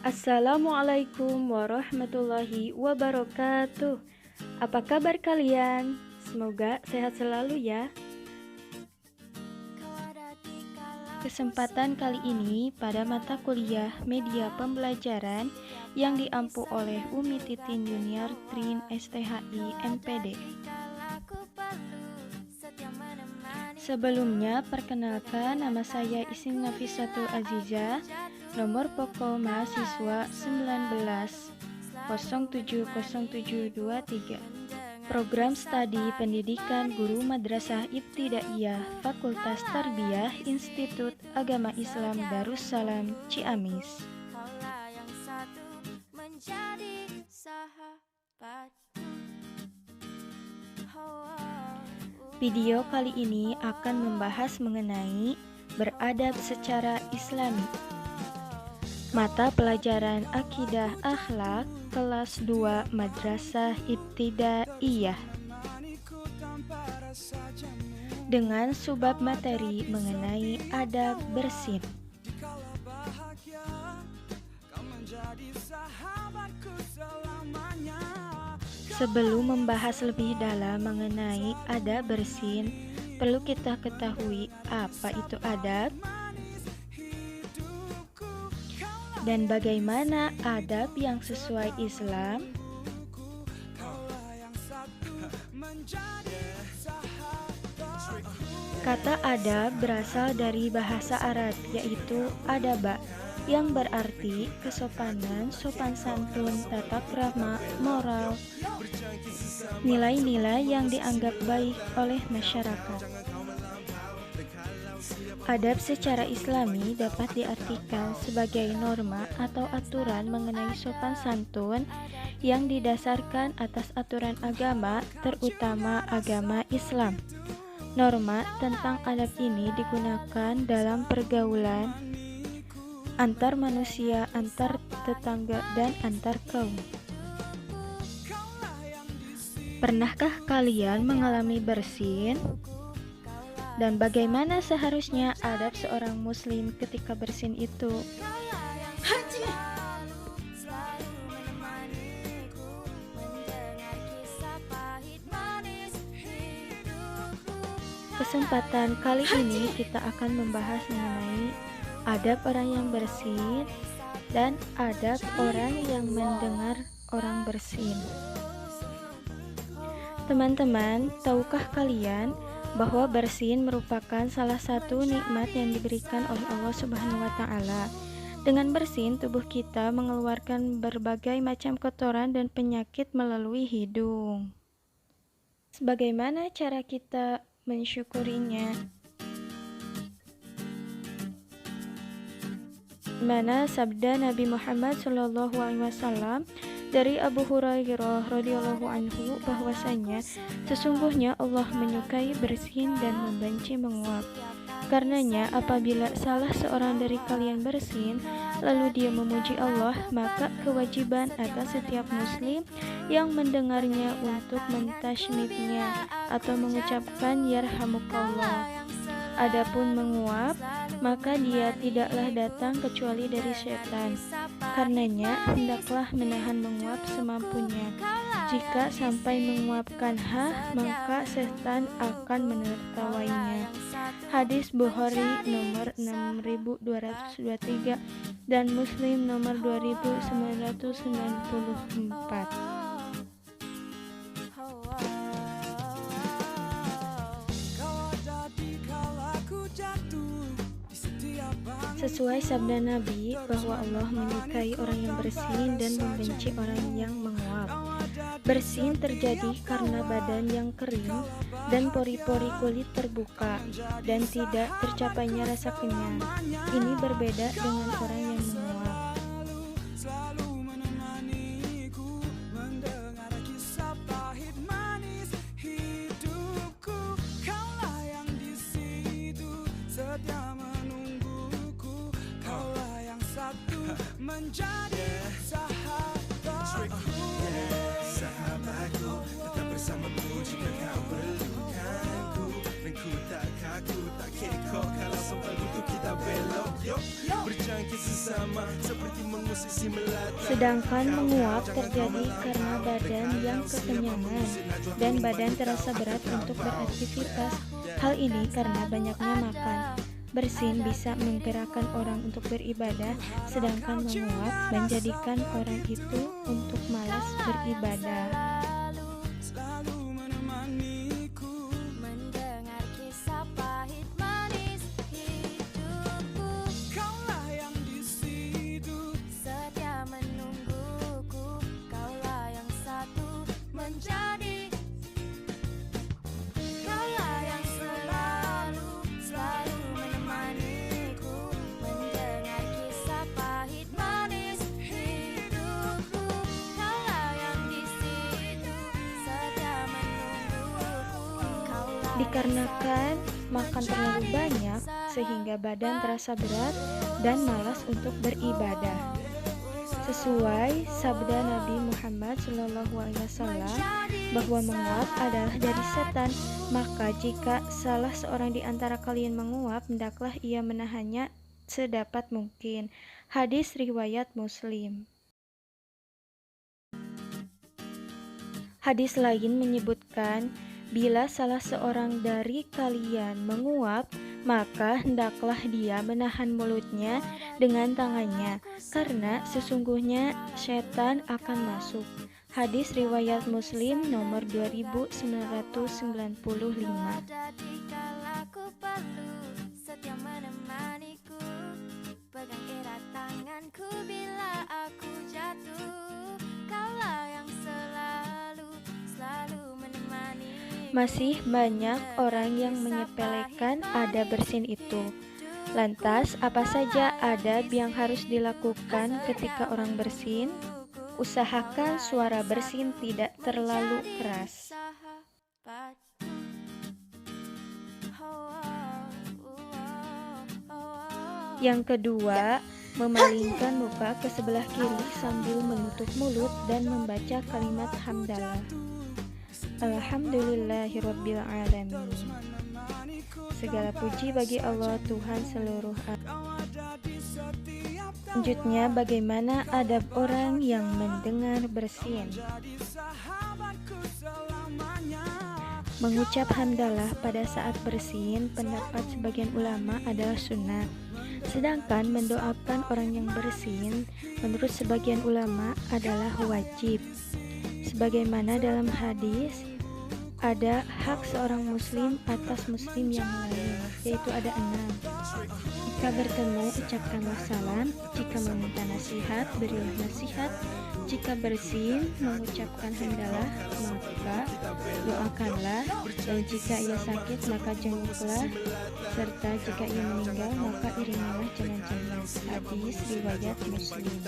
Assalamualaikum warahmatullahi wabarakatuh. Apa kabar kalian? Semoga sehat selalu ya. Kesempatan kali ini pada mata kuliah media pembelajaran yang diampu oleh Umi Titin Junior Trin STHI MPD. Sebelumnya, perkenalkan nama saya Isin Nafisatul Aziza, nomor pokok mahasiswa 19070723, program studi pendidikan guru madrasah ibtidaiyah Fakultas Tarbiyah Institut Agama Islam Darussalam Ciamis. Video kali ini akan membahas mengenai beradab secara Islami. Mata pelajaran Akidah Akhlak kelas 2 Madrasah Ibtidaiyah dengan subbab materi mengenai adab bersin. Sebelum membahas lebih dalam mengenai adab bersin, perlu kita ketahui apa itu adab dan bagaimana adab yang sesuai Islam. Kata adab berasal dari bahasa Arab, yaitu adaba, yang berarti kesopanan, sopan santun, tata krama, moral, nilai-nilai yang dianggap baik oleh masyarakat. Adab secara Islami dapat diartikan sebagai norma atau aturan mengenai sopan santun yang didasarkan atas aturan agama, terutama agama Islam. Norma tentang adab ini digunakan dalam pergaulan antar manusia, antar tetangga, dan antar kaum. Pernahkah kalian mengalami bersin? Dan bagaimana seharusnya adab seorang muslim ketika bersin itu? Kesempatan kali ini kita akan membahas mengenai adab orang yang bersin dan adab orang yang mendengar orang bersin. Teman-teman, tahukah kalian bahwa bersin merupakan salah satu nikmat yang diberikan oleh Allah Subhanahu wa Ta'ala? Dengan bersin, tubuh kita mengeluarkan berbagai macam kotoran dan penyakit melalui hidung. Bagaimana cara kita mensyukurinya? Mana sabda Nabi Muhammad SAW dari Abu Hurairah radhiyallahu anhu bahwasanya sesungguhnya Allah menyukai bersin dan membenci menguap. Karenanya apabila salah seorang dari kalian bersin lalu dia memuji Allah, maka kewajiban atas setiap muslim yang mendengarnya untuk mentashmidnya atau mengucapkan yarhamukallah. Adapun menguap, maka dia tidaklah datang kecuali dari setan. Karenanya hendaklah menahan menguap semampunya. Jika sampai menguapkan maka setan akan menertawainya. Hadis Bukhari nomor 6223 dan Muslim nomor 2994. Sesuai sabda Nabi bahwa Allah menyukai orang yang bersin dan membenci orang yang menguap. Bersin terjadi karena badan yang kering dan pori-pori kulit terbuka dan tidak tercapainya rasa kenyang. Ini berbeda dengan orang yang menguap. Menjadi sahabatku, sahabatku, tetap bersamaku jika kau perlukanku, dan ku takkan aku tak kekok kalau sampai butuh kita belok. Yuk, berjangkit sesama seperti mengusik si melata. Sedangkan menguap terjadi karena badan yang kekenyangan dan badan terasa berat untuk beraktivitas. Hal ini karena banyaknya makan. Bersin bisa menggerakkan orang untuk beribadah, sedangkan menguap menjadikan orang itu untuk malas beribadah. Selalu menemaniku, mendengar kisah pahit manis hidupku. kaulah yang di situ. Setia menungguku, kaulah yang satu menjadi. Kaulah yang selalu menemaniku, mendengar kisah pahit manis hidupku. Kaulah yang di situ, setia menungguku. Kaulah Dikarenakan makan terlalu banyak sehingga badan terasa berat dan malas untuk beribadah. Sesuai sabda Nabi Muhammad SAW bahwa menguap adalah dari setan, maka jika salah seorang di antara kalian menguap, hendaklah ia menahannya sedapat mungkin. Hadis riwayat Muslim. Hadis lain menyebutkan, bila salah seorang dari kalian menguap, maka hendaklah dia menahan mulutnya dengan tangannya, karena sesungguhnya setan akan masuk. Hadis riwayat Muslim nomor 2995. ada di kalaku perlu, setia menemaniku, pegang erat tanganku bila aku jatuh. Kaulah yang selalu menemani. Masih banyak orang yang menyepelekan adab bersin itu. Lantas, apa saja adab yang harus dilakukan ketika orang bersin? Usahakan suara bersin tidak terlalu keras. Yang kedua, memalingkan muka ke sebelah kiri sambil menutup mulut dan membaca kalimat hamdalah. Alhamdulillahirabbil alamin. Segala puji bagi Allah Tuhan seluruh alam. Selanjutnya, bagaimana adab orang yang mendengar bersin? Mengucap hamdalah pada saat bersin, pendapat sebagian ulama adalah sunnah. Sedangkan mendoakan orang yang bersin, menurut sebagian ulama adalah wajib. Sebagaimana dalam hadis, ada hak seorang muslim atas muslim yang lain, yaitu ada 6. Jika bertemu, ucapkanlah salam. Jika meminta nasihat, berilah nasihat. Jika bersin, mengucapkan hamdalah, maka doakanlah. Dan jika ia sakit, maka jenguklah. Serta jika ia meninggal, maka iringilah jenazahnya. Hadis riwayat Muslim.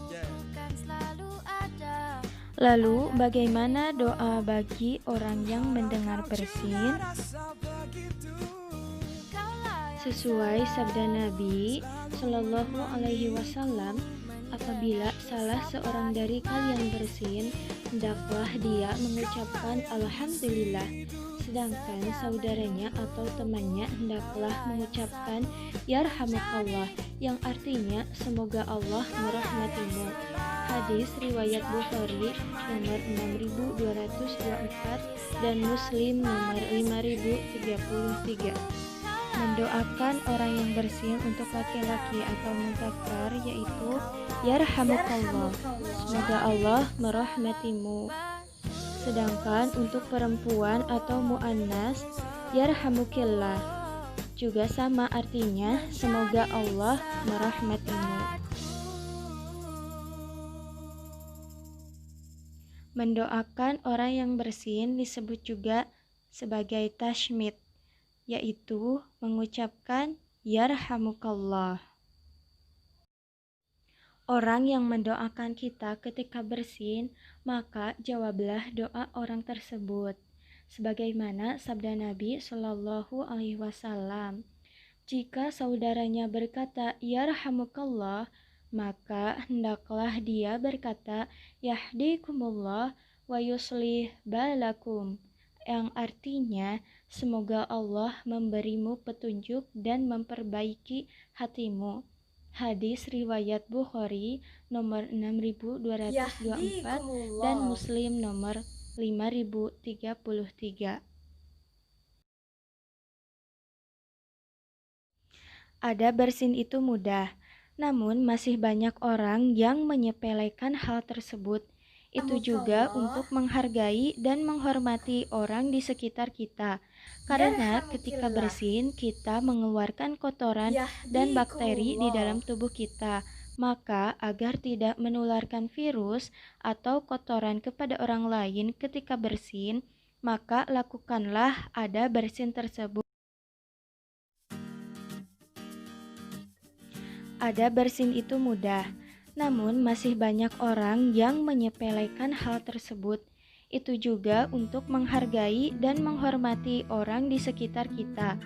Bukan selalu ada. Lalu, bagaimana doa bagi orang yang mendengar bersin? Sesuai sabda Nabi Shallallahu Alaihi Wasallam, apabila salah seorang dari kalian bersin, hendaklah dia mengucapkan Alhamdulillah. Sedangkan saudaranya atau temannya hendaklah mengucapkan Yarhamukallah, yang artinya semoga Allah merahmatimu. Hadis riwayat Bukhari nomor 6224 dan Muslim nomor 5033. Mendoakan orang yang bersin untuk laki-laki atau mudzakkar yaitu Yarhamukallah, semoga Allah merahmatimu. Sedangkan untuk perempuan atau muannas, Yarhamukillah, juga sama artinya semoga Allah merahmatimu. Mendoakan orang yang bersin disebut juga sebagai tashmid, yaitu mengucapkan Yarhamukallah. Orang yang mendoakan kita ketika bersin, maka jawablah doa orang tersebut. Sebagaimana sabda Nabi Shallallahu Alaihi Wasallam, jika saudaranya berkata Yarhamukallah, maka hendaklah dia berkata Yahdikumullah wa yuslih balakum, yang artinya semoga Allah memberimu petunjuk dan memperbaiki hatimu. Hadis riwayat Bukhari nomor 6224 dan Muslim nomor 5033. Ada bersin itu mudah, namun masih banyak orang yang menyepelekan hal tersebut. Itu juga untuk menghargai dan menghormati orang di sekitar kita. Karena ketika bersin, kita mengeluarkan kotoran dan bakteri di dalam tubuh kita. Maka agar tidak menularkan virus atau kotoran kepada orang lain ketika bersin, maka lakukanlah ada bersin tersebut. Ada bersin itu mudah, namun masih banyak orang yang menyepelekan hal tersebut. Itu juga untuk menghargai dan menghormati orang di sekitar kita.